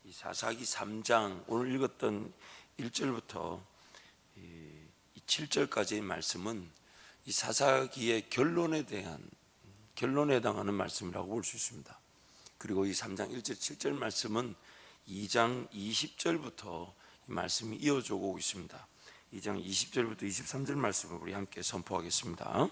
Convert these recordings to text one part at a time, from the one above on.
이 사사기 3장 오늘 읽었던 1절부터 7절까지의 말씀은 이 사사기의 결론에 해당하는 말씀이라고 볼 수 있습니다. 그리고 이 3장 1절 7절 말씀은 2장 20절부터 이 말씀이 이어져 오고 있습니다. 2장 20절부터 23절 말씀을 우리 함께 선포하겠습니다.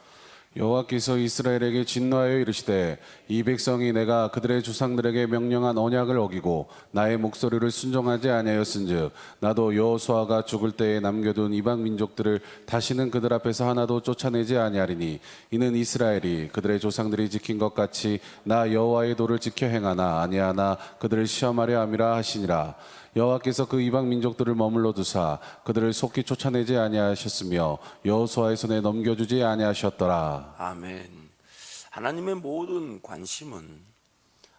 여호와께서 이스라엘에게 진노하여 이르시되 이 백성이 내가 그들의 조상들에게 명령한 언약을 어기고 나의 목소리를 순종하지 아니하였은즉 나도 여호수아가 죽을 때에 남겨둔 이방 민족들을 다시는 그들 앞에서 하나도 쫓아내지 아니하리니 이는 이스라엘이 그들의 조상들이 지킨 것 같이 나 여호와의 도를 지켜 행하나 아니하나 그들을 시험하려 함이라 하시니라. 여호와께서 그 이방 민족들을 머물러 두사 그들을 속히 쫓아내지 아니하셨으며 여호수아의 손에 넘겨주지 아니하셨더라. 아멘. 하나님의 모든 관심은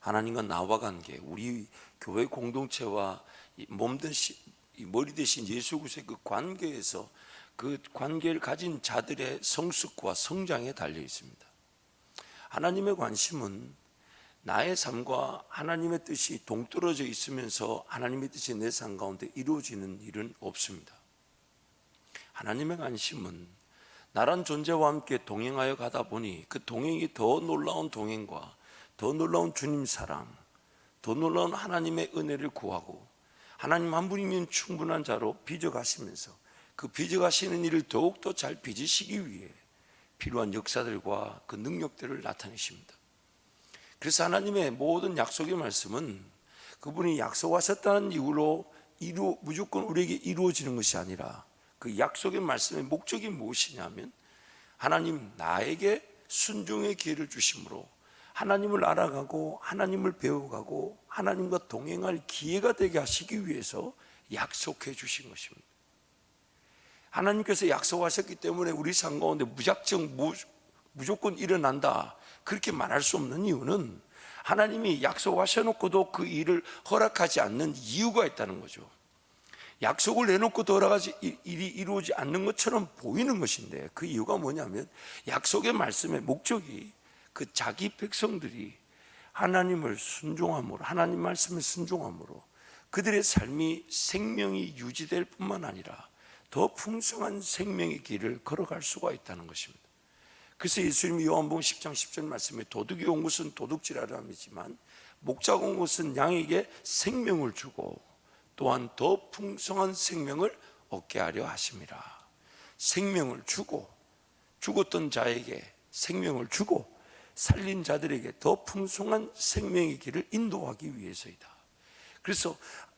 하나님과 나와 관계, 우리 교회 공동체와 몸 대신 머리 대신 예수 그리스도의 그 관계에서 그 관계를 가진 자들의 성숙과 성장에 달려 있습니다. 하나님의 관심은 나의 삶과 하나님의 뜻이 동떨어져 있으면서 하나님의 뜻이 내 삶 가운데 이루어지는 일은 없습니다. 하나님의 관심은 나란 존재와 함께 동행하여 가다 보니 그 동행이 더 놀라운 동행과 더 놀라운 주님 사랑, 더 놀라운 하나님의 은혜를 구하고 하나님 한 분이면 충분한 자로 빚어가시면서 그 빚어가시는 일을 더욱더 잘 빚으시기 위해 필요한 역사들과 그 능력들을 나타내십니다. 그래서 하나님의 모든 약속의 말씀은 그분이 약속하셨다는 이유로 무조건 우리에게 이루어지는 것이 아니라 그 약속의 말씀의 목적이 무엇이냐면 하나님 나에게 순종의 기회를 주심으로 하나님을 알아가고 하나님을 배워가고 하나님과 동행할 기회가 되게 하시기 위해서 약속해 주신 것입니다. 하나님께서 약속하셨기 때문에 우리 삶 가운데 무조건 일어난다 그렇게 말할 수 없는 이유는 하나님이 약속하셔놓고도 그 일을 허락하지 않는 이유가 있다는 거죠. 약속을 내놓고도 허락하지 일이 이루어지지 않는 것처럼 보이는 것인데 그 이유가 뭐냐면 약속의 말씀의 목적이 그 자기 백성들이 하나님을 순종함으로 하나님 말씀을 순종함으로 그들의 삶이 생명이 유지될 뿐만 아니라 더 풍성한 생명의 길을 걸어갈 수가 있다는 것입니다. 그래서 예수님이 요한복음 10장 10절 말씀에 도둑이 온 것은 도둑질하려 함이지만 목자가 온 것은 양에게 생명을 주고 또한 더 풍성한 생명을 얻게 하려 하심이라. 생명을 주고 죽었던 자에게 생명을 주고 살린 자들에게 더 풍성한 생명의 길을 인도하기 위해서이다. 그래서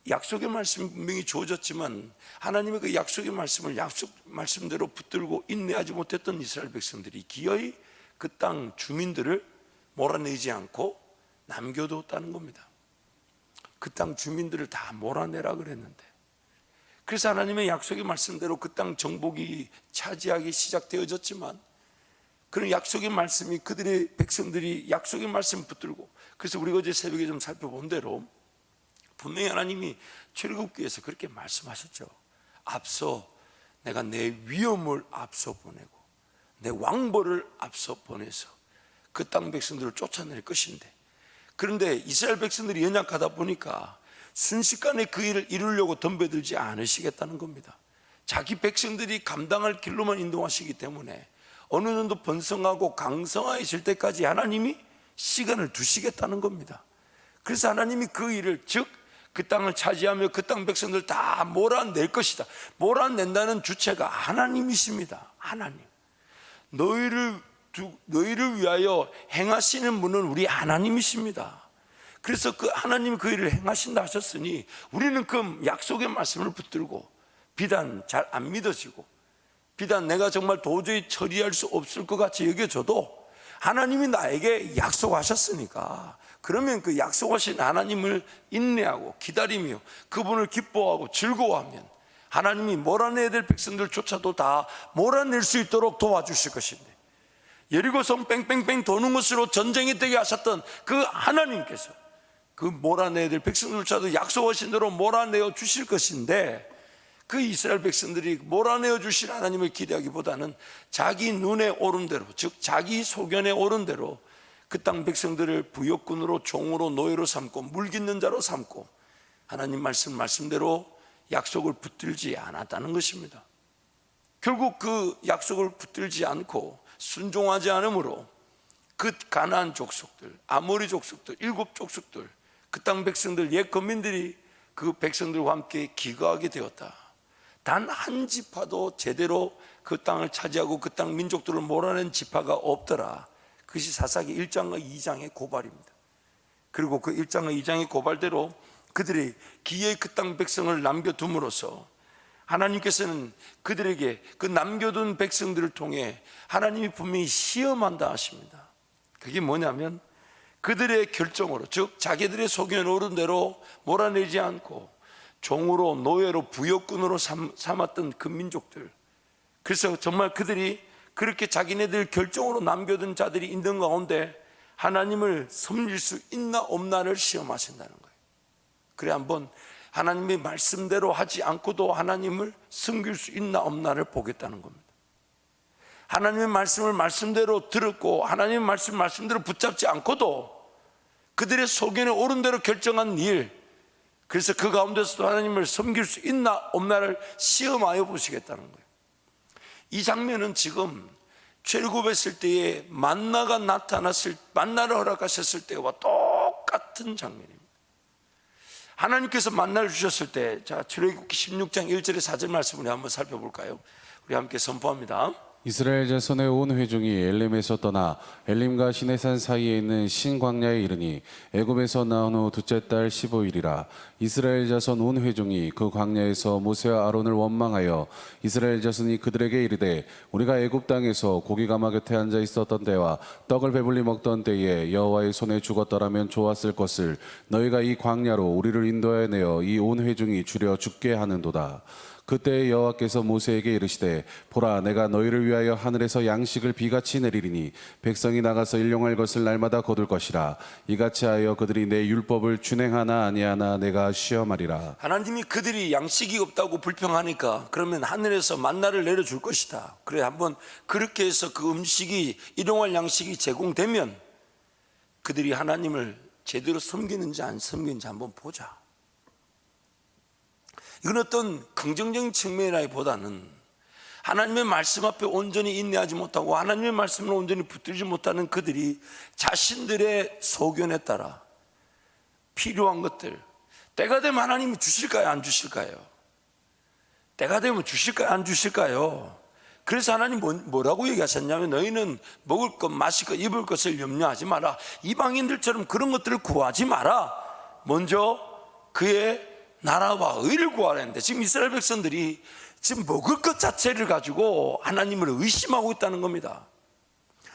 약속의 말씀이 분명히 주어졌지만 하나님의 그 약속의 말씀을 약속 말씀대로 붙들고 인내하지 못했던 이스라엘 백성들이 기어이 그 땅 주민들을 몰아내지 않고 남겨두었다는 겁니다. 그 땅 주민들을 다 몰아내라 그랬는데 그래서 하나님의 약속의 말씀대로 그 땅 정복이 차지하기 시작되어졌지만 그런 약속의 말씀이 그들의 백성들이 약속의 말씀을 붙들고 그래서 우리가 어제 새벽에 좀 살펴본 대로 분명히 하나님이 출애굽기에서 그렇게 말씀하셨죠. 앞서 내가 내 위엄을 앞서 보내고 내 왕벌을 앞서 보내서 그 땅 백성들을 쫓아낼 것인데 그런데 이스라엘 백성들이 연약하다 보니까 순식간에 그 일을 이루려고 덤벼들지 않으시겠다는 겁니다. 자기 백성들이 감당할 길로만 인도하시기 때문에 어느 정도 번성하고 강성해질 때까지 하나님이 시간을 두시겠다는 겁니다. 그래서 하나님이 그 일을 즉 그 땅을 차지하며 그 땅 백성들 다 몰아낼 것이다. 몰아낸다는 주체가 하나님이십니다. 하나님. 너희를 위하여 행하시는 분은 우리 하나님이십니다. 그래서 그 하나님이 그 일을 행하신다 하셨으니 우리는 그 약속의 말씀을 붙들고 비단 잘 안 믿어지고 비단 내가 정말 도저히 처리할 수 없을 것 같이 여겨져도 하나님이 나에게 약속하셨으니까 그러면 그 약속하신 하나님을 인내하고 기다리며 그분을 기뻐하고 즐거워하면 하나님이 몰아내야 될 백성들조차도 다 몰아낼 수 있도록 도와주실 것인데 여리고성 뺑뺑뺑 도는 것으로 전쟁이 되게 하셨던 그 하나님께서 그 몰아내야 될 백성들조차도 약속하신 대로 몰아내어 주실 것인데 그 이스라엘 백성들이 몰아내어 주실 하나님을 기대하기보다는 자기 눈에 오른 대로 즉 자기 소견에 오른 대로 그 땅 백성들을 부역군으로 종으로 노예로 삼고 물깃는 자로 삼고 하나님 말씀대로 약속을 붙들지 않았다는 것입니다. 결국 그 약속을 붙들지 않고 순종하지 않으므로 그 가나안 족속들, 아모리 족속들, 7족속들, 그 땅 백성들, 옛 거민들이 그 백성들과 함께 기거하게 되었다. 단 한 지파도 제대로 그 땅을 차지하고 그 땅 민족들을 몰아낸 지파가 없더라. 그것이 사사기 1장과 2장의 고발입니다. 그리고 그 1장과 2장의 고발대로 그들이 기의 그 땅 백성을 남겨둠으로써 하나님께서는 그들에게 그 남겨둔 백성들을 통해 하나님이 분명히 시험한다 하십니다. 그게 뭐냐면 그들의 결정으로, 즉 자기들의 속에 오른 대로 몰아내지 않고 종으로, 노예로, 부역군으로 삼았던 그 민족들, 그래서 정말 그들이 그렇게 자기네들 결정으로 남겨둔 자들이 있는 가운데 하나님을 섬길 수 있나 없나를 시험하신다는 거예요. 그래 한번 하나님의 말씀대로 하지 않고도 하나님을 섬길 수 있나 없나를 보겠다는 겁니다. 하나님의 말씀을 말씀대로 들었고 하나님의 말씀대로 붙잡지 않고도 그들의 소견에 옳은 대로 결정한 일, 그래서 그 가운데서도 하나님을 섬길 수 있나 없나를 시험하여 보시겠다는 거예요. 이 장면은 지금 출애굽했을 때에 만나가 나타났을, 만나를 허락하셨을 때와 똑같은 장면입니다. 하나님께서 만나를 주셨을 때, 자, 출애굽기 16장 1절의 4절 말씀을 한번 살펴볼까요? 우리 함께 선포합니다. 이스라엘 자손의 온 회중이 엘림에서 떠나 엘림과 시내산 사이에 있는 신광야에 이르니 애굽에서 나온 후 둘째 달 15일이라. 이스라엘 자손 온 회중이 그 광야에서 모세와 아론을 원망하여 이스라엘 자손이 그들에게 이르되 우리가 애굽 땅에서 고기 가마 곁에 앉아 있었던 때와 떡을 배불리 먹던 때에 여호와의 손에 죽었더라면 좋았을 것을 너희가 이 광야로 우리를 인도하여 내어 이 온 회중이 주려 죽게 하는도다. 그때 여호와께서 모세에게 이르시되 보라, 내가 너희를 위하여 하늘에서 양식을 비같이 내리리니 백성이 나가서 일용할 것을 날마다 거둘 것이라. 이같이 하여 그들이 내 율법을 준행하나 아니하나 내가 시험하리라. 하나님이 그들이 양식이 없다고 불평하니까 그러면 하늘에서 만나를 내려줄 것이다. 그래 한번 그렇게 해서 그 음식이, 일용할 양식이 제공되면 그들이 하나님을 제대로 섬기는지 안 섬기는지 한번 보자. 이건 어떤 긍정적인 측면이라기보다는 하나님의 말씀 앞에 온전히 인내하지 못하고 하나님의 말씀을 온전히 붙들지 못하는 그들이 자신들의 소견에 따라 필요한 것들, 때가 되면 하나님이 주실까요? 안 주실까요? 때가 되면 주실까요? 안 주실까요? 그래서 하나님 뭐라고 얘기하셨냐면 너희는 먹을 것, 마실 것, 입을 것을 염려하지 마라. 이방인들처럼 그런 것들을 구하지 마라. 먼저 그의 나라와 의를 구하라는데, 지금 이스라엘 백성들이 지금 먹을 것 자체를 가지고 하나님을 의심하고 있다는 겁니다.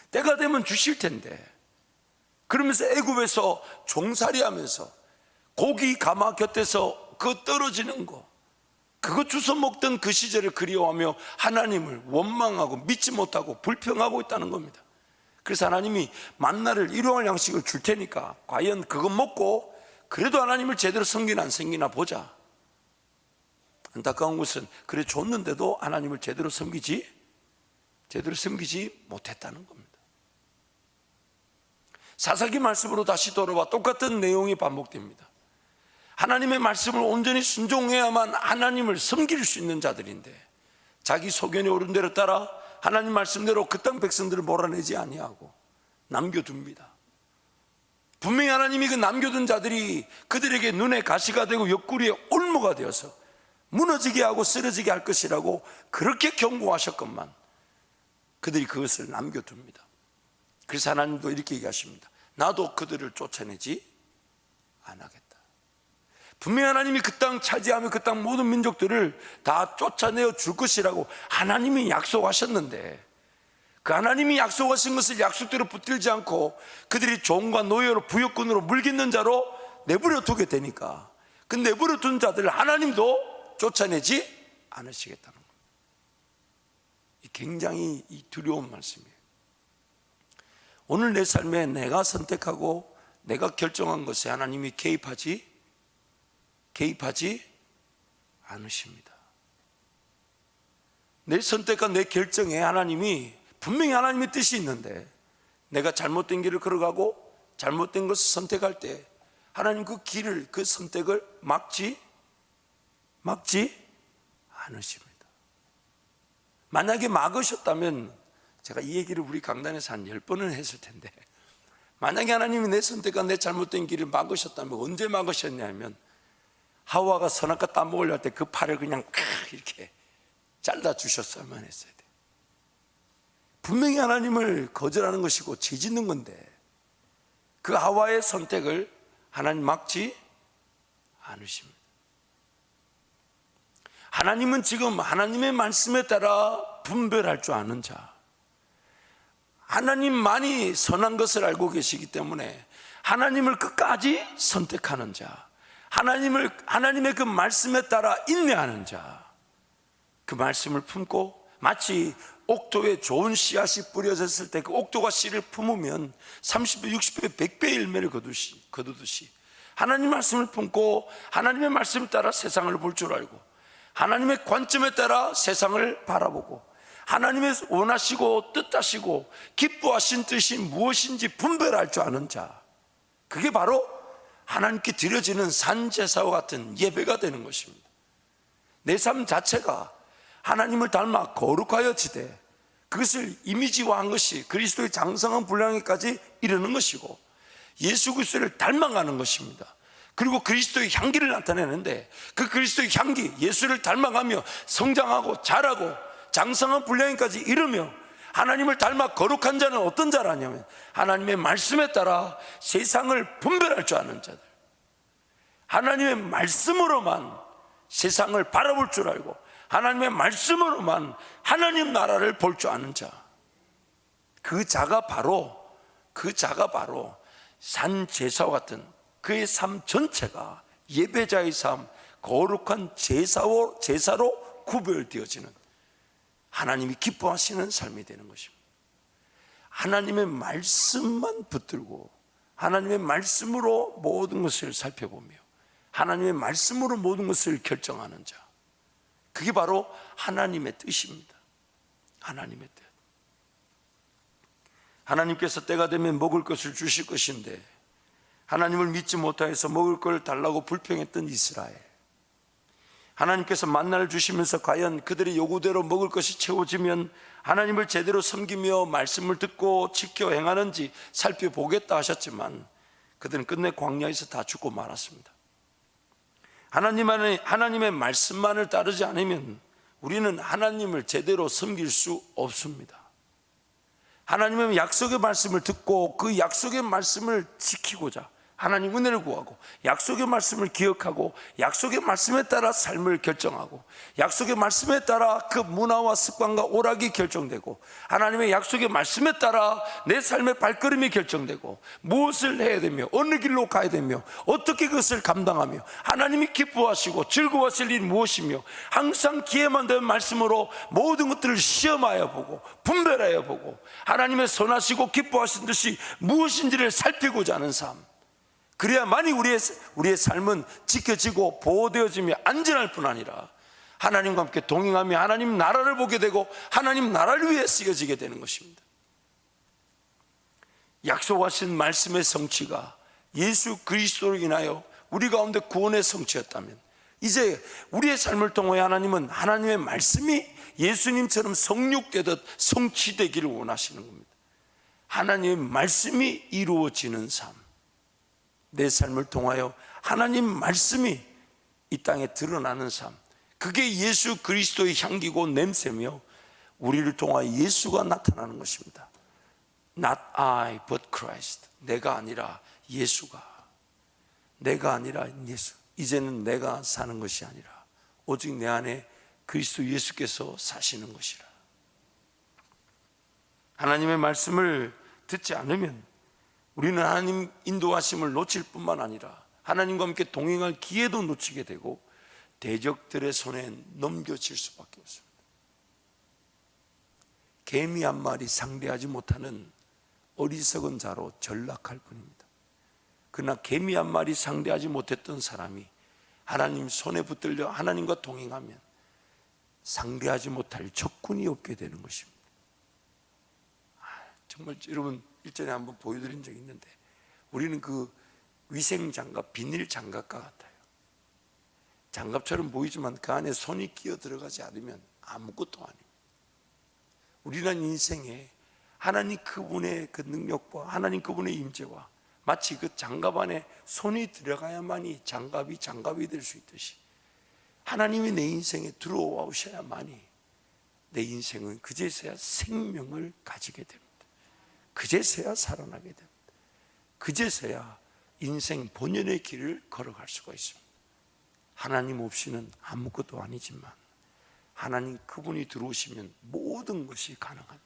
때가 되면 주실 텐데, 그러면서 애굽에서 종살이하면서 고기 가마 곁에서 그 떨어지는 거, 그거 주워 먹던 그 시절을 그리워하며 하나님을 원망하고 믿지 못하고 불평하고 있다는 겁니다. 그래서 하나님이 만나를, 일용할 양식을 줄 테니까 과연 그거 먹고 그래도 하나님을 제대로 섬기나 안 섬기나 보자. 안타까운 것은 그래 줬는데도 하나님을 제대로 섬기지 못했다는 겁니다. 사사기 말씀으로 다시 돌아와 똑같은 내용이 반복됩니다. 하나님의 말씀을 온전히 순종해야만 하나님을 섬길 수 있는 자들인데 자기 소견에 오른 대로 따라 하나님 말씀대로 그 땅 백성들을 몰아내지 아니하고 남겨둡니다. 분명히 하나님이 그 남겨둔 자들이 그들에게 눈에 가시가 되고 옆구리에 올무가 되어서 무너지게 하고 쓰러지게 할 것이라고 그렇게 경고하셨건만 그들이 그것을 남겨둡니다. 그래서 하나님도 이렇게 얘기하십니다. 나도 그들을 쫓아내지 않겠다. 분명히 하나님이 그 땅 차지하며 그 땅 모든 민족들을 다 쫓아내어 줄 것이라고 하나님이 약속하셨는데 그 하나님이 약속하신 것을 약속대로 붙들지 않고 그들이 종과 노예로 부역군으로 물깃는 자로 내버려 두게 되니까 그 내버려 둔 자들을 하나님도 쫓아내지 않으시겠다는 겁니다. 굉장히 두려운 말씀이에요. 오늘 내 삶에 내가 선택하고 내가 결정한 것에 하나님이 개입하지 않으십니다. 내 선택과 내 결정에 하나님이 분명히 하나님의 뜻이 있는데 내가 잘못된 길을 걸어가고 잘못된 것을 선택할 때 하나님 그 길을, 그 선택을 막지 않으십니다. 만약에 막으셨다면 제가 이 얘기를 우리 강단에서 한 10번은 했을 텐데, 만약에 하나님이 내 선택과 내 잘못된 길을 막으셨다면 언제 막으셨냐면 하와가 선악과 따먹으려 할 때 그 팔을 그냥 이렇게 잘라 주셨어야만 했어야 돼요. 분명히 하나님을 거절하는 것이고 죄 짓는 건데 그 하와의 선택을 하나님 막지 않으십니다. 하나님은 지금 하나님의 말씀에 따라 분별할 줄 아는 자, 하나님만이 선한 것을 알고 계시기 때문에 하나님을 끝까지 선택하는 자, 하나님의 그 말씀에 따라 인내하는 자, 그 말씀을 품고 마치 옥토에 좋은 씨앗이 뿌려졌을 때 그 옥토가 씨를 품으면 30배, 60배, 100배의 열매를 거두듯이 하나님 말씀을 품고 하나님의 말씀에 따라 세상을 볼 줄 알고 하나님의 관점에 따라 세상을 바라보고 하나님의 원하시고 뜻하시고 기뻐하신 뜻이 무엇인지 분별할 줄 아는 자, 그게 바로 하나님께 드려지는 산제사와 같은 예배가 되는 것입니다. 내 삶 자체가 하나님을 닮아 거룩하여지되 그것을 이미지화한 것이 그리스도의 장성한 분량에까지 이르는 것이고 예수 그리스도를 닮아가는 것입니다. 그리고 그리스도의 향기를 나타내는데 그 그리스도의 향기, 예수를 닮아가며 성장하고 자라고 장성한 분량에까지 이르며 하나님을 닮아 거룩한 자는 어떤 자라냐면 하나님의 말씀에 따라 세상을 분별할 줄 아는 자들, 하나님의 말씀으로만 세상을 바라볼 줄 알고 하나님의 말씀으로만 하나님 나라를 볼 줄 아는 자, 그 자가 바로 산제사와 같은 그의 삶 전체가 예배자의 삶, 거룩한 제사로 구별되어지는 하나님이 기뻐하시는 삶이 되는 것입니다. 하나님의 말씀만 붙들고 하나님의 말씀으로 모든 것을 살펴보며 하나님의 말씀으로 모든 것을 결정하는 자, 그게 바로 하나님의 뜻입니다. 하나님의 뜻. 하나님께서 때가 되면 먹을 것을 주실 것인데 하나님을 믿지 못하여서 먹을 걸 달라고 불평했던 이스라엘, 하나님께서 만나를 주시면서 과연 그들의 요구대로 먹을 것이 채워지면 하나님을 제대로 섬기며 말씀을 듣고 지켜 행하는지 살펴보겠다 하셨지만 그들은 끝내 광야에서 다 죽고 말았습니다. 하나님의 말씀만을 따르지 않으면 우리는 하나님을 제대로 섬길 수 없습니다. 하나님의 약속의 말씀을 듣고 그 약속의 말씀을 지키고자 하나님 은혜를 구하고 약속의 말씀을 기억하고 약속의 말씀에 따라 삶을 결정하고 약속의 말씀에 따라 그 문화와 습관과 오락이 결정되고 하나님의 약속의 말씀에 따라 내 삶의 발걸음이 결정되고 무엇을 해야 되며 어느 길로 가야 되며 어떻게 그것을 감당하며 하나님이 기뻐하시고 즐거워하실 일이 무엇이며 항상 기회만 되면 말씀으로 모든 것들을 시험하여 보고 분별하여 보고 하나님의 선하시고 기뻐하신 뜻이 무엇인지를 살피고자 하는 삶, 그래야만이 우리의 삶은 지켜지고 보호되어지며 안전할 뿐 아니라 하나님과 함께 동행하며 하나님 나라를 보게 되고 하나님 나라를 위해 쓰여지게 되는 것입니다. 약속하신 말씀의 성취가 예수 그리스도로 인하여 우리 가운데 구원의 성취였다면 이제 우리의 삶을 통해 하나님은 하나님의 말씀이 예수님처럼 성육되듯 성취되기를 원하시는 겁니다. 하나님의 말씀이 이루어지는 삶, 내 삶을 통하여 하나님 말씀이 이 땅에 드러나는 삶, 그게 예수 그리스도의 향기고 냄새며 우리를 통하여 예수가 나타나는 것입니다. Not I but Christ, 내가 아니라 예수가, 내가 아니라 예수. 이제는 내가 사는 것이 아니라 오직 내 안에 그리스도 예수께서 사시는 것이라. 하나님의 말씀을 듣지 않으면 우리는 하나님 인도하심을 놓칠 뿐만 아니라 하나님과 함께 동행할 기회도 놓치게 되고 대적들의 손에 넘겨질 수밖에 없습니다. 개미 한 마리 상대하지 못하는 어리석은 자로 전락할 뿐입니다. 그러나 개미 한 마리 상대하지 못했던 사람이 하나님 손에 붙들려 하나님과 동행하면 상대하지 못할 적군이 없게 되는 것입니다. 정말 여러분 일전에 한번 보여드린 적이 있는데 우리는 그 위생장갑, 비닐장갑과 같아요. 장갑처럼 보이지만 그 안에 손이 끼어 들어가지 않으면 아무것도 아닙니다. 우리는 인생에 하나님 그분의 그 능력과 하나님 그분의 임재와 마치 그 장갑 안에 손이 들어가야만이 장갑이 될 수 있듯이 하나님이 내 인생에 들어오셔야만이 내 인생은 그제서야 생명을 가지게 됩니다. 그제서야 살아나게 됩니다. 그제서야 인생 본연의 길을 걸어갈 수가 있습니다. 하나님 없이는 아무것도 아니지만 하나님 그분이 들어오시면 모든 것이 가능합니다.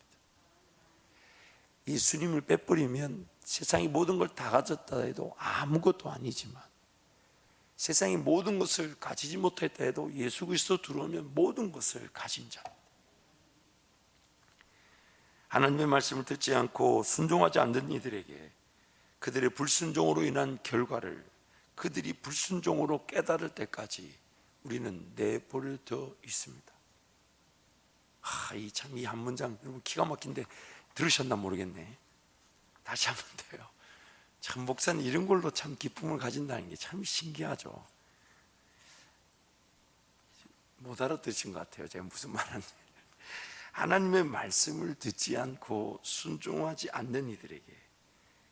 예수님을 빼버리면 세상이 모든 걸 다 가졌다 해도 아무것도 아니지만 세상이 모든 것을 가지지 못했다 해도 예수 그리스도 들어오면 모든 것을 가진 자입니다. 하나님의 말씀을 듣지 않고 순종하지 않는 이들에게 그들의 불순종으로 인한 결과를 그들이 불순종으로 깨달을 때까지 우리는 내버려져 있습니다. 이 한 문장 여러분 기가 막힌데 들으셨나 모르겠네. 다시 한번 돼요. 참 목사는 이런 걸로 참 기쁨을 가진다는 게 참 신기하죠. 못 알아듣으신 것 같아요. 제가 무슨 말하는지. 하나님의 말씀을 듣지 않고 순종하지 않는 이들에게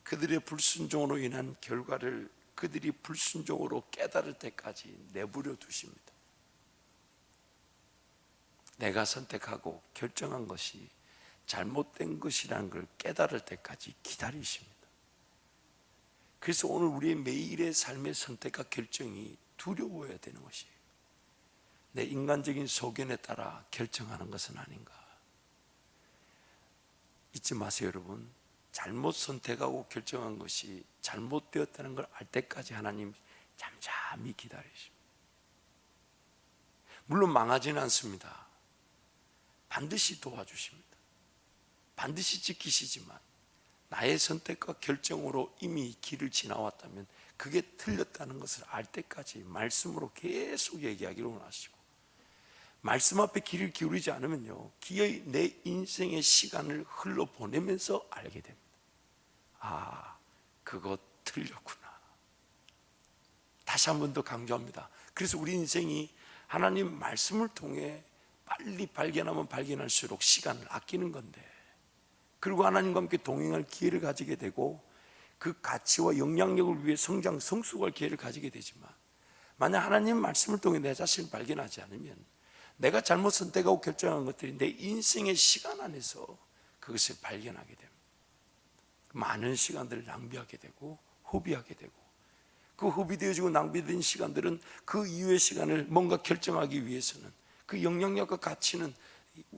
그들의 불순종으로 인한 결과를 그들이 불순종으로 깨달을 때까지 내버려 두십니다. 내가 선택하고 결정한 것이 잘못된 것이라는 걸 깨달을 때까지 기다리십니다. 그래서 오늘 우리의 매일의 삶의 선택과 결정이 두려워야 되는 것이에요. 내 인간적인 소견에 따라 결정하는 것은 아닌가. 잊지 마세요, 여러분. 잘못 선택하고 결정한 것이 잘못되었다는 걸 알 때까지 하나님 잠잠히 기다리십니다. 물론 망하지는 않습니다. 반드시 도와주십니다. 반드시 지키시지만 나의 선택과 결정으로 이미 길을 지나왔다면 그게 틀렸다는 것을 알 때까지 말씀으로 계속 얘기하기를 원하시고 말씀 앞에 귀를 기울이지 않으면요 기어이 내 인생의 시간을 흘러보내면서 알게 됩니다. 그거 틀렸구나. 다시 한 번 더 강조합니다. 그래서 우리 인생이 하나님 말씀을 통해 빨리 발견하면 발견할수록 시간을 아끼는 건데 그리고 하나님과 함께 동행할 기회를 가지게 되고 그 가치와 영향력을 위해 성숙할 기회를 가지게 되지만 만약 하나님 말씀을 통해 내 자신을 발견하지 않으면 내가 잘못 선택하고 결정한 것들이 내 인생의 시간 안에서 그것을 발견하게 됩니다. 많은 시간들을 낭비하게 되고 허비하게 되고 그 허비되어지고 낭비된 시간들은 그 이후의 시간을 뭔가 결정하기 위해서는 그 영향력과 가치는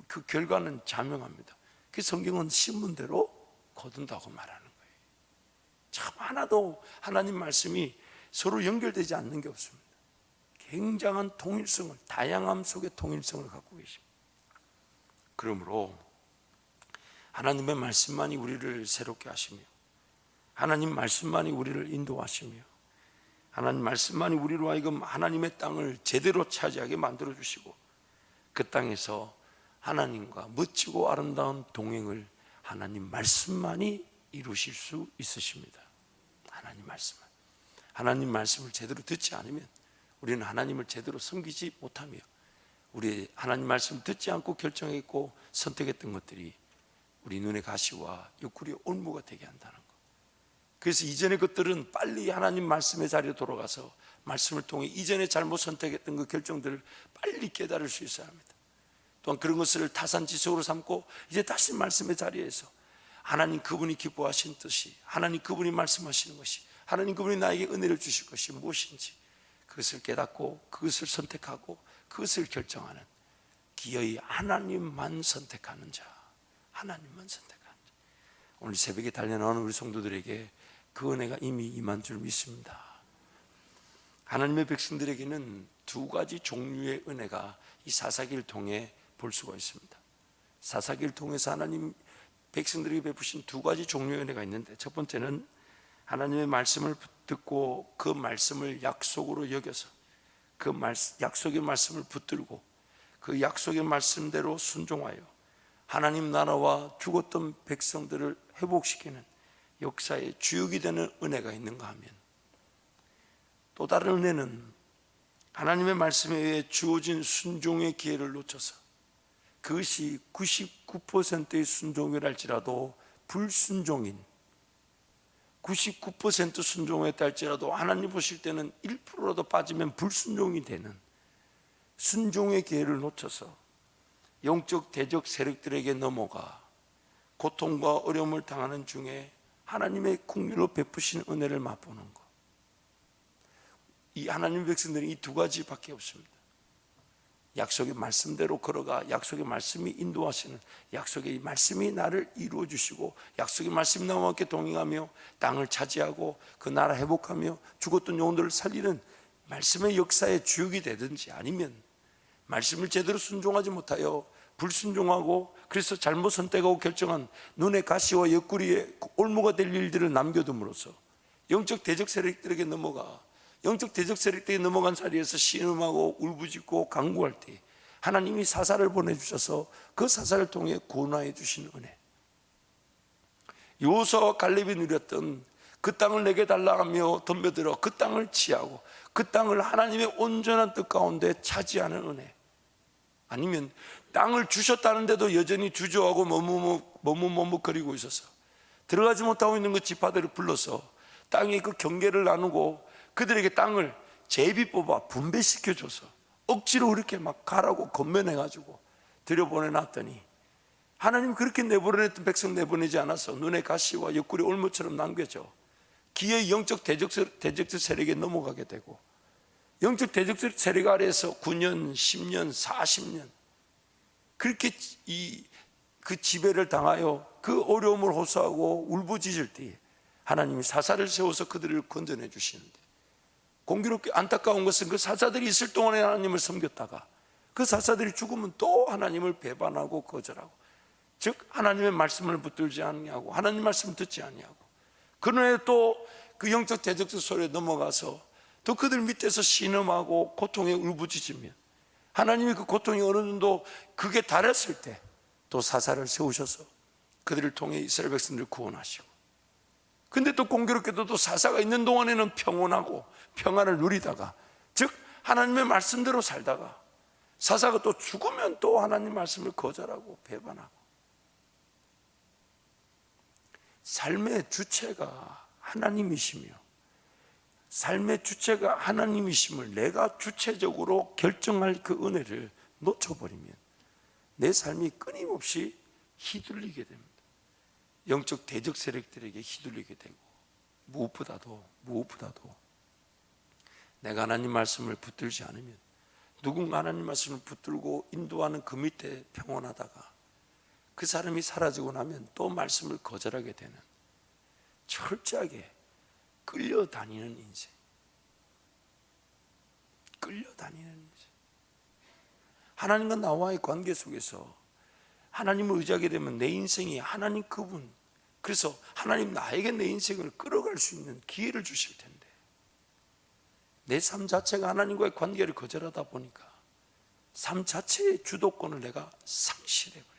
그 결과는 자명합니다. 그 성경은 신문대로 거둔다고 말하는 거예요. 참 하나도 하나님 말씀이 서로 연결되지 않는 게 없습니다. 굉장한 통일성을 다양함 속에 통일성을 갖고 계십니다. 그러므로 하나님의 말씀만이 우리를 새롭게 하시며 하나님 말씀만이 우리를 인도하시며 하나님 말씀만이 우리로 하여금 하나님의 땅을 제대로 차지하게 만들어주시고 그 땅에서 하나님과 멋지고 아름다운 동행을 하나님 말씀만이 이루실 수 있으십니다. 하나님 말씀을 제대로 듣지 않으면 우리는 하나님을 제대로 섬기지 못하며 우리 하나님 말씀을 듣지 않고 결정했고 선택했던 것들이 우리 눈의 가시와 옆구리의 올무가 되게 한다는 것. 그래서 이전의 것들은 빨리 하나님 말씀의 자리에 돌아가서 말씀을 통해 이전에 잘못 선택했던 그 결정들을 빨리 깨달을 수 있어야 합니다. 또한 그런 것을 타산지석으로 삼고 이제 다시 말씀의 자리에서 하나님 그분이 기뻐하신 뜻이 하나님 그분이 말씀하시는 것이 하나님 그분이 나에게 은혜를 주실 것이 무엇인지 그것을 깨닫고 그것을 선택하고 그것을 결정하는 기어이 하나님만 선택하는 자, 하나님만 선택하는 자. 오늘 새벽에 달려나오는 우리 성도들에게 그 은혜가 이미 임한 줄 믿습니다. 하나님의 백성들에게는 두 가지 종류의 은혜가 이 사사기를 통해 볼 수가 있습니다. 사사기를 통해서 하나님 백성들에게 베푸신 두 가지 종류의 은혜가 있는데 첫 번째는 하나님의 말씀을 듣고 그 말씀을 약속으로 여겨서 그 약속의 말씀을 붙들고 그 약속의 말씀대로 순종하여 하나님 나라와 죽었던 백성들을 회복시키는 역사의 주역이 되는 은혜가 있는가 하면 또 다른 은혜는 하나님의 말씀에 의해 주어진 순종의 기회를 놓쳐서 그것이 99%의 순종이랄지라도 불순종인 99% 순종했다 할지라도 하나님 보실 때는 1%라도 빠지면 불순종이 되는 순종의 기회를 놓쳐서 영적 대적 세력들에게 넘어가 고통과 어려움을 당하는 중에 하나님의 국률로 베푸신 은혜를 맛보는 것. 이 하나님의 백성들은 이 두 가지밖에 없습니다. 약속의 말씀대로 걸어가 약속의 말씀이 인도하시는, 약속의 말씀이 나를 이루어 주시고 약속의 말씀이 나와 함께 동행하며 땅을 차지하고 그 나라 회복하며 죽었던 영혼들을 살리는 말씀의 역사의 주역이 되든지, 아니면 말씀을 제대로 순종하지 못하여 불순종하고 그래서 잘못 선택하고 결정한 눈의 가시와 옆구리에 올무가 될 일들을 남겨둠으로써 영적 대적 세력들에게 넘어가 영적 대적 세력들이 넘어간 자리에서 신음하고 울부짖고 간구할 때 하나님이 사사를 보내주셔서 그 사사를 통해 구원하여 주신 은혜, 여호수아와 갈렙이 누렸던 그 땅을 내게 달라 하며 덤벼들어 그 땅을 취하고 그 땅을 하나님의 온전한 뜻 가운데 차지하는 은혜, 아니면 땅을 주셨다는데도 여전히 주저하고 머뭇머뭇거리고 있어서 들어가지 못하고 있는 그 지파들을 불러서 땅의 그 경계를 나누고 그들에게 땅을 제비 뽑아 분배시켜줘서 억지로 그렇게 막 가라고 건면해가지고 들여보내놨더니 하나님 그렇게 내보내던 백성 내보내지 않아서 눈의 가시와 옆구리 올무처럼 남겨져 기의 영적 대적 세력에 넘어가게 되고 영적 대적 세력 아래에서 9년, 10년, 40년 그렇게 그 지배를 당하여 그 어려움을 호소하고 울부짖을 때에 하나님이 사사를 세워서 그들을 건져내 주시는데, 공교롭게 안타까운 것은 그 사사들이 있을 동안에 하나님을 섬겼다가 그 사사들이 죽으면 또 하나님을 배반하고 거절하고, 즉 하나님의 말씀을 붙들지 않냐고 하나님 말씀을 듣지 않냐고 그러나 또 그 영적 대적적 소리에 넘어가서 또 그들 밑에서 신음하고 고통에 울부짖으면 하나님이 그 고통이 어느 정도 그게 달했을 때 또 사사를 세우셔서 그들을 통해 이스라엘 백성들을 구원하시고, 근데 또 공교롭게도 또 사사가 있는 동안에는 평온하고 평안을 누리다가, 즉 하나님의 말씀대로 살다가 사사가 또 죽으면 또 하나님 말씀을 거절하고 배반하고, 삶의 주체가 하나님이시며 삶의 주체가 하나님이심을 내가 주체적으로 결정할 그 은혜를 놓쳐버리면 내 삶이 끊임없이 휘둘리게 됩니다. 영적 대적 세력들에게 휘둘리게 되고, 무엇보다도 내가 하나님 말씀을 붙들지 않으면 누군가 하나님 말씀을 붙들고 인도하는 그 밑에 평온하다가 그 사람이 사라지고 나면 또 말씀을 거절하게 되는 철저하게 끌려다니는 인생. 하나님과 나와의 관계 속에서 하나님을 의지하게 되면 내 인생이 하나님 그분, 그래서 하나님 나에게 내 인생을 끌어갈 수 있는 기회를 주실 텐데 내 삶 자체가 하나님과의 관계를 거절하다 보니까 삶 자체의 주도권을 내가 상실해버려요.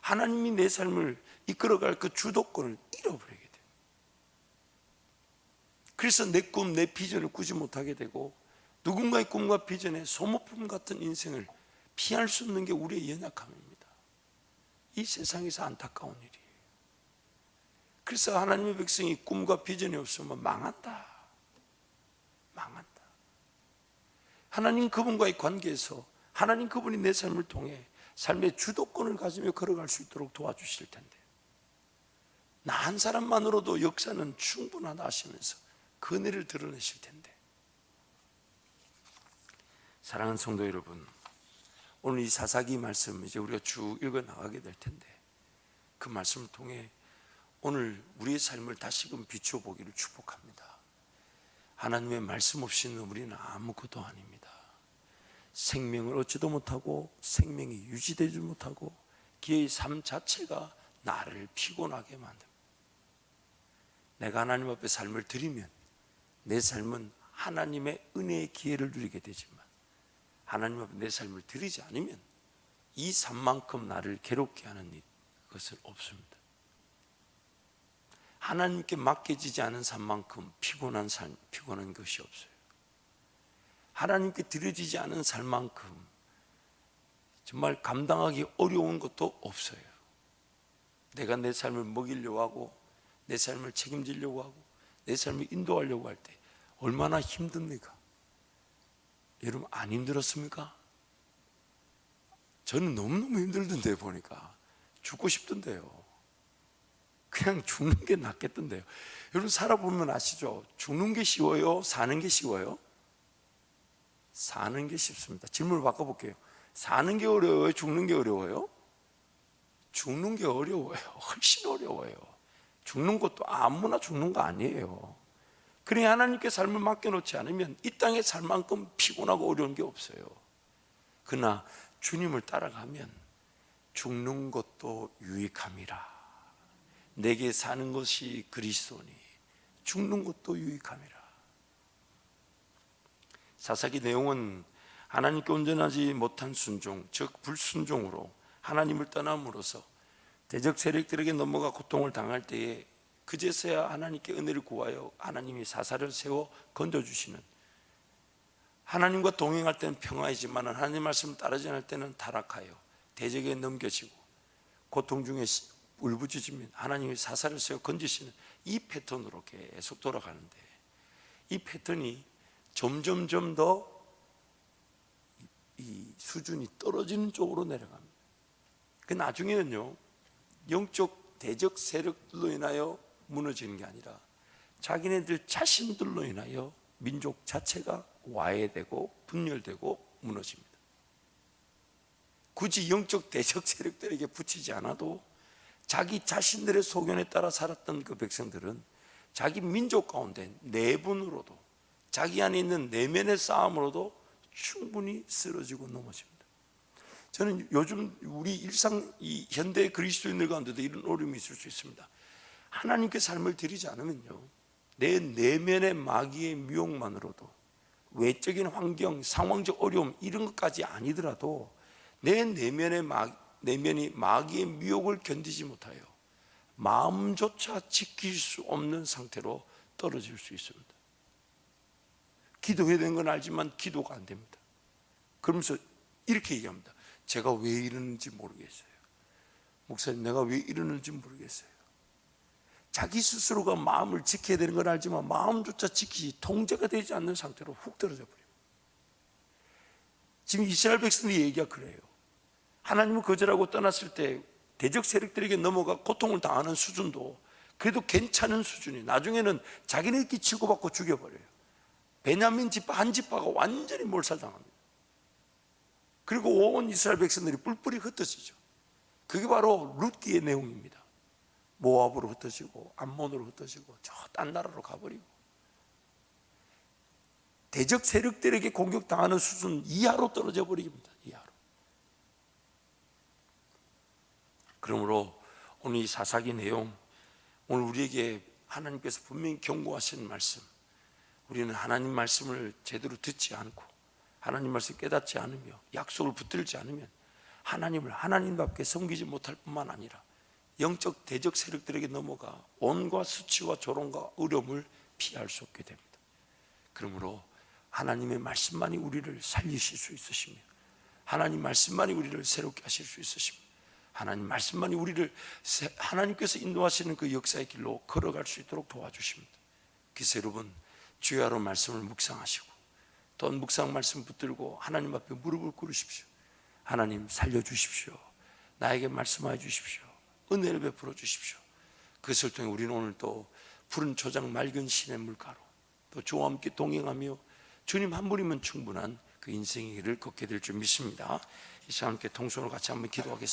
하나님이 내 삶을 이끌어갈 그 주도권을 잃어버리게 돼요. 그래서 내 꿈, 내 비전을 꾸지 못하게 되고 누군가의 꿈과 비전에 소모품 같은 인생을 피할 수 없는 게 우리의 연약함입니다. 이 세상에서 안타까운 일이에요. 그래서 하나님의 백성이 꿈과 비전이 없으면 망한다. 하나님 그분과의 관계에서 하나님 그분이 내 삶을 통해 삶의 주도권을 가지며 걸어갈 수 있도록 도와주실 텐데, 나 한 사람만으로도 역사는 충분하다 하시면서 그 은혜를 드러내실 텐데, 사랑하는 성도 여러분, 오늘 이 사사기 말씀 이제 우리가 쭉 읽어 나가게 될 텐데 그 말씀을 통해 오늘 우리의 삶을 다시금 비추어 보기를 축복합니다. 하나님의 말씀 없이는 우리는 아무것도 아닙니다. 생명을 얻지도 못하고 생명이 유지되지 못하고 기의 삶 자체가 나를 피곤하게 만듭니다. 내가 하나님 앞에 삶을 드리면 내 삶은 하나님의 은혜의 기회를 누리게 되지만 하나님 앞에 내 삶을 드리지 않으면 이 삶만큼 나를 괴롭게 하는 것은 없습니다. 하나님께 맡겨지지 않은 삶만큼 피곤한 것이 없어요. 하나님께 드려지지 않은 삶만큼 정말 감당하기 어려운 것도 없어요. 내가 내 삶을 먹이려고 하고 내 삶을 책임지려고 하고 내 삶을 인도하려고 할 때 얼마나 힘듭니까? 여러분 안 힘들었습니까? 저는 너무너무 힘들던데 보니까 죽고 싶던데요. 그냥 죽는 게 낫겠던데요. 여러분 살아보면 아시죠? 죽는 게 쉬워요? 사는 게 쉬워요? 사는 게 쉽습니다. 질문을 바꿔볼게요. 사는 게 어려워요? 죽는 게 어려워요? 죽는 게 어려워요. 훨씬 어려워요. 죽는 것도 아무나 죽는 거 아니에요. 그러니 하나님께 삶을 맡겨놓지 않으면 이 땅에 살 만큼 피곤하고 어려운 게 없어요. 그러나 주님을 따라가면 죽는 것도 유익함이라. 내게 사는 것이 그리스도니 죽는 것도 유익함이라. 사사기 내용은 하나님께 온전하지 못한 순종, 즉 불순종으로 하나님을 떠남으로써 대적 세력들에게 넘어가 고통을 당할 때에 그제서야 하나님께 은혜를 구하여 하나님이 사사를 세워 건져주시는, 하나님과 동행할 때는 평화이지만 하나님 말씀을 따르지 않을 때는 타락하여 대적에 넘겨지고 고통 중에 울부짖으면 하나님이 사사를 세워 건지시는 이 패턴으로 계속 돌아가는데, 이 패턴이 점점점 더 이 수준이 떨어지는 쪽으로 내려갑니다. 그 나중에는요, 영적 대적 세력들로 인하여 무너지는 게 아니라 자기네들 자신들로 인하여 민족 자체가 와해되고 분열되고 무너집니다. 굳이 영적 대적 세력들에게 붙이지 않아도 자기 자신들의 소견에 따라 살았던 그 백성들은 자기 민족 가운데 내분으로도, 자기 안에 있는 내면의 싸움으로도 충분히 쓰러지고 넘어집니다. 저는 요즘 우리 일상 이 현대 그리스도인들 가운데도 이런 어려움이 있을 수 있습니다. 하나님께 삶을 드리지 않으면요, 내 내면의 마귀의 미혹만으로도, 외적인 환경, 상황적 어려움 이런 것까지 아니더라도 내 내면이 마귀의 미혹을 견디지 못하여 마음조차 지킬 수 없는 상태로 떨어질 수 있습니다. 기도해야 되는 건 알지만 기도가 안 됩니다. 그러면서 이렇게 얘기합니다. 제가 왜 이러는지 모르겠어요. 목사님, 내가 왜 이러는지 모르겠어요. 자기 스스로가 마음을 지켜야 되는 건 알지만 마음조차 지키지 통제가 되지 않는 상태로 훅 떨어져 버려요. 지금 이스라엘 백성들이 얘기가 그래요. 하나님을 거절하고 떠났을 때 대적 세력들에게 넘어가 고통을 당하는 수준도 그래도 괜찮은 수준이, 나중에는 자기네끼리 치고받고 죽여버려요. 베냐민 지파 한 지파가 완전히 몰살당합니다. 그리고 온 이스라엘 백성들이 뿔뿔이 흩어지죠. 그게 바로 룻기의 내용입니다. 모압으로 흩어지고 암몬으로 흩어지고 저 딴 나라로 가버리고 대적 세력들에게 공격당하는 수준 이하로 떨어져 버립니다. 이하로. 그러므로 오늘 이 사사기 내용, 오늘 우리에게 하나님께서 분명히 경고하시는 말씀, 우리는 하나님 말씀을 제대로 듣지 않고 하나님 말씀을 깨닫지 않으며 약속을 붙들지 않으면 하나님을 하나님답게 섬기지 못할 뿐만 아니라 영적 대적 세력들에게 넘어가 온갖 수치와 조롱과 어려움을 피할 수 없게 됩니다. 그러므로 하나님의 말씀만이 우리를 살리실 수 있으시며 하나님 말씀만이 우리를 새롭게 하실 수 있으시며 하나님 말씀만이 우리를 하나님께서 인도하시는 그 역사의 길로 걸어갈 수 있도록 도와주십니다. 그래서 여러분, 주야로 말씀을 묵상하시고 또 묵상 말씀 붙들고 하나님 앞에 무릎을 꿇으십시오. 하나님 살려주십시오. 나에게 말씀하여 주십시오. 은혜를 베풀어 주십시오. 그것을 통해 우리는 오늘 또 푸른 초장 맑은 시냇 물가로 또 주와 함께 동행하며 주님 한 분이면 충분한 그 인생의 길을 걷게 될 줄 믿습니다. 이 시간 함께 통성으로 같이 한번 기도하겠습니다.